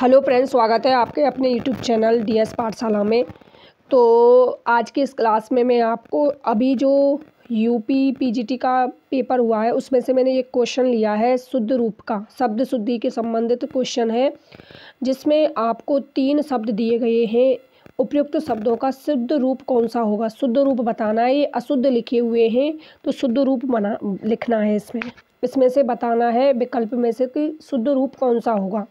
Hello friends, स्वागत है आपके अपने यूट्यूब चैनल डीएस पाठशाला में। तो आज की इस क्लास में मैं आपको अभी जो यूपी पीजीटी का पेपर हुआ है उसमें से मैंने एक क्वेश्चन लिया है शुद्ध रूप का, शब्द शुद्धि के संबंधित क्वेश्चन है, जिसमें आपको 3 शब्द दिए गए हैं। उपयुक्त शब्दों का शुद्ध रूप कौन सा होगा, शुद्ध रूप बताना है। ये अशुद्ध लिखे हुए हैं तो शुद्ध रूप लिखना है। इसमें से बताना है विकल्प में से कि शुद्ध रूप कौन सा होगा।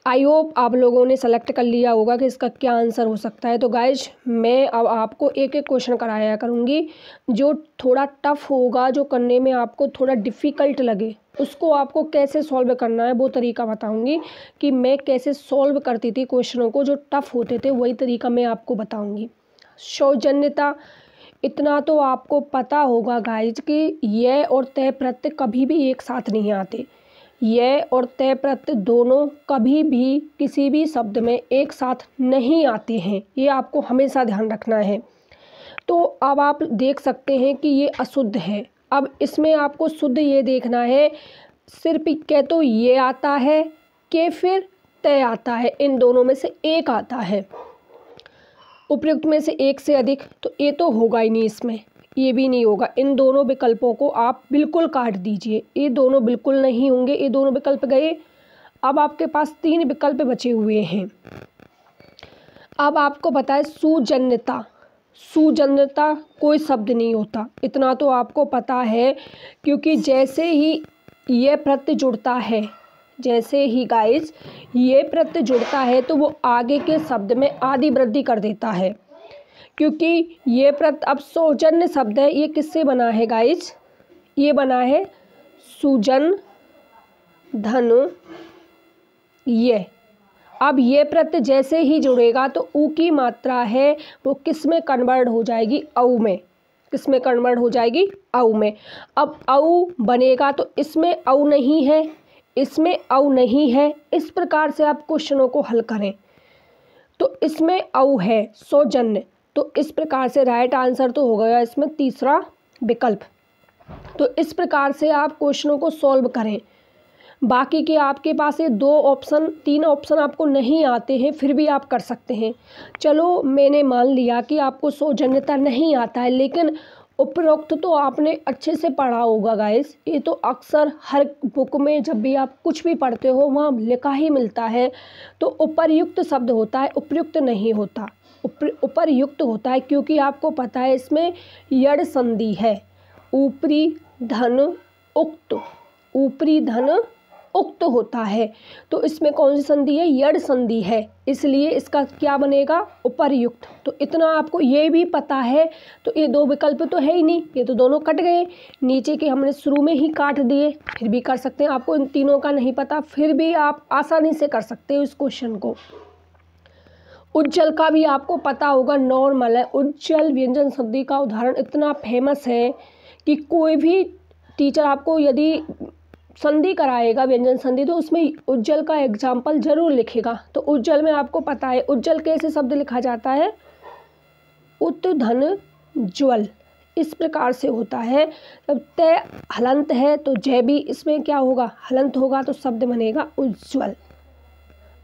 आई होप आप लोगों ने सेलेक्ट कर लिया होगा कि इसका क्या आंसर हो सकता है। तो गाइज, मैं अब आपको एक एक क्वेश्चन कराया करूँगी। जो थोड़ा टफ होगा, जो करने में आपको थोड़ा डिफ़िकल्ट लगे, उसको आपको कैसे सॉल्व करना है वो तरीका बताऊंगी कि मैं कैसे सॉल्व करती थी क्वेश्चनों को। जो टफ होते थे वही तरीका मैं आपको बताऊंगी। सौजन्यता, इतना तो आपको पता होगा गाइज कि ये और तय प्रत्यय कभी भी एक साथ नहीं आते। ये और तय प्रत्यय दोनों कभी भी किसी भी शब्द में एक साथ नहीं आते हैं, ये आपको हमेशा ध्यान रखना है। तो अब आप देख सकते हैं कि ये अशुद्ध है। अब इसमें आपको शुद्ध ये देखना है, सिर्फ क्या तो ये आता है कि फिर तय आता है, इन दोनों में से एक आता है। उपयुक्त में से एक से अधिक तो ये तो होगा ही नहीं, इसमें ये भी नहीं होगा। इन दोनों विकल्पों को आप बिल्कुल काट दीजिए, ये दोनों बिल्कुल नहीं होंगे, ये दोनों विकल्प गए। अब आपके पास 3 विकल्प बचे हुए हैं। अब आपको बताए सुजन्यता। सुजन्यता कोई शब्द नहीं होता, इतना तो आपको पता है, क्योंकि जैसे ही ये प्रत्यय जुड़ता है, जैसे ही गाइस ये प्रत्यय जुड़ता है तो वो आगे के शब्द में आदि वृद्धि कर देता है। क्योंकि ये प्रत्यय अब सौजन्य शब्द है, ये किससे बना है गाइज? ये बना है सुजन धन ये। अब ये प्रत्यय जैसे ही जुड़ेगा तो ऊ की मात्रा है वो किस में कन्वर्ट हो जाएगी? औ में। किस में कन्वर्ट हो जाएगी? औ में। अब औ बनेगा तो इसमें औ नहीं है, इसमें औ नहीं है। इस प्रकार से आप क्वेश्चनों को हल करें। तो इसमें औ है सौजन्य, तो इस प्रकार से राइट आंसर तो हो गया इसमें तीसरा विकल्प। तो इस प्रकार से आप क्वेश्चनों को सॉल्व करें। बाकी के आपके पास ये 3 ऑप्शन आपको नहीं आते हैं, फिर भी आप कर सकते हैं। चलो, मैंने मान लिया कि आपको सौजन्यता नहीं आता है, लेकिन उपरोक्त तो आपने अच्छे से पढ़ा होगा गाइस। ये तो अक्सर हर बुक में जब भी आप कुछ भी पढ़ते हो वहाँ लिखा ही मिलता है। तो उपर्युक्त शब्द होता है, उपयुक्त नहीं होता। उपर्युक्त होता है क्योंकि आपको पता है इसमें यड़ संधि है। ऊपरी धन उक्त, ऊपरी धन उक्त होता है। तो इसमें कौन सी संधि है? यड़ संधि है, इसलिए इसका क्या बनेगा? उपर्युक्त। तो इतना आपको ये भी पता है। तो ये 2 विकल्प तो है ही नहीं, ये तो दोनों कट गए। नीचे के हमने शुरू में ही काट दिए, फिर भी कर सकते हैं। आपको इन तीनों का नहीं पता, फिर भी आप आसानी से कर सकते हो इस क्वेश्चन को। उज्जवल का भी आपको पता होगा, नॉर्मल है। उज्जवल व्यंजन संधि का उदाहरण इतना फेमस है कि कोई भी टीचर आपको यदि संधि कराएगा, व्यंजन संधि, तो उसमें उज्जवल का एग्जाम्पल जरूर लिखेगा। तो उज्जवल में आपको पता है उज्जवल कैसे शब्द लिखा जाता है? उत धन ज्वल, इस प्रकार से होता है। जब तय हलंत है तो जय भी इसमें क्या होगा? हलंत होगा, तो शब्द बनेगा उज्जवल।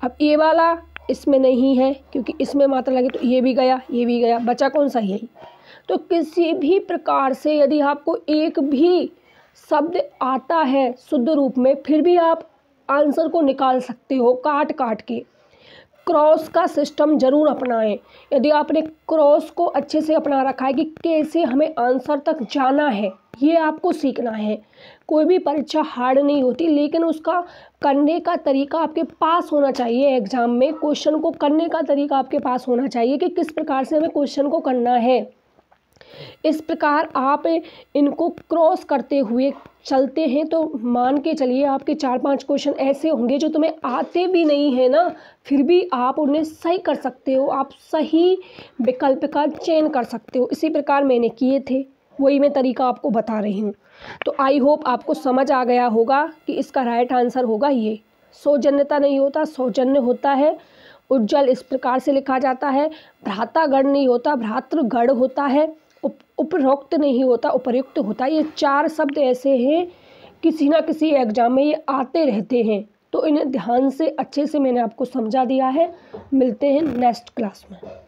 अब ये वाला इसमें नहीं है क्योंकि इसमें मात्रा लगे, तो ये भी गया, ये भी गया, बचा कौन सा? यही। तो किसी भी प्रकार से यदि आपको एक भी शब्द आता है शुद्ध रूप में, फिर भी आप आंसर को निकाल सकते हो काट काट के। क्रॉस का सिस्टम जरूर अपनाएं। यदि आपने क्रॉस को अच्छे से अपना रखा है कि कैसे हमें आंसर तक जाना है, ये आपको सीखना है। कोई भी परीक्षा हार्ड नहीं होती, लेकिन उसका करने का तरीका आपके पास होना चाहिए। एग्जाम में क्वेश्चन को करने का तरीका आपके पास होना चाहिए कि किस प्रकार से हमें क्वेश्चन को करना है। इस प्रकार आप इनको क्रॉस करते हुए चलते हैं तो मान के चलिए आपके 4-5 क्वेश्चन ऐसे होंगे जो तुम्हें आते भी नहीं है ना, फिर भी आप उन्हें सही कर सकते हो, आप सही विकल्प का चयन कर सकते हो। इसी प्रकार मैंने किए थे, वही मैं तरीका आपको बता रही हूँ। तो आई होप आपको समझ आ गया होगा कि इसका राइट आंसर होगा ये। सौजन्यता नहीं होता, सौजन्य होता है। उज्जवल इस प्रकार से लिखा जाता है। भ्रातागण नहीं होता, भ्रातृगण होता है। उपरोक्त नहीं होता, उपर्युक्त होता है। ये 4 शब्द ऐसे हैं किसी ना किसी एग्जाम में ये आते रहते हैं। तो इन्हें ध्यान से अच्छे से मैंने आपको समझा दिया है। मिलते हैं नेक्स्ट क्लास में।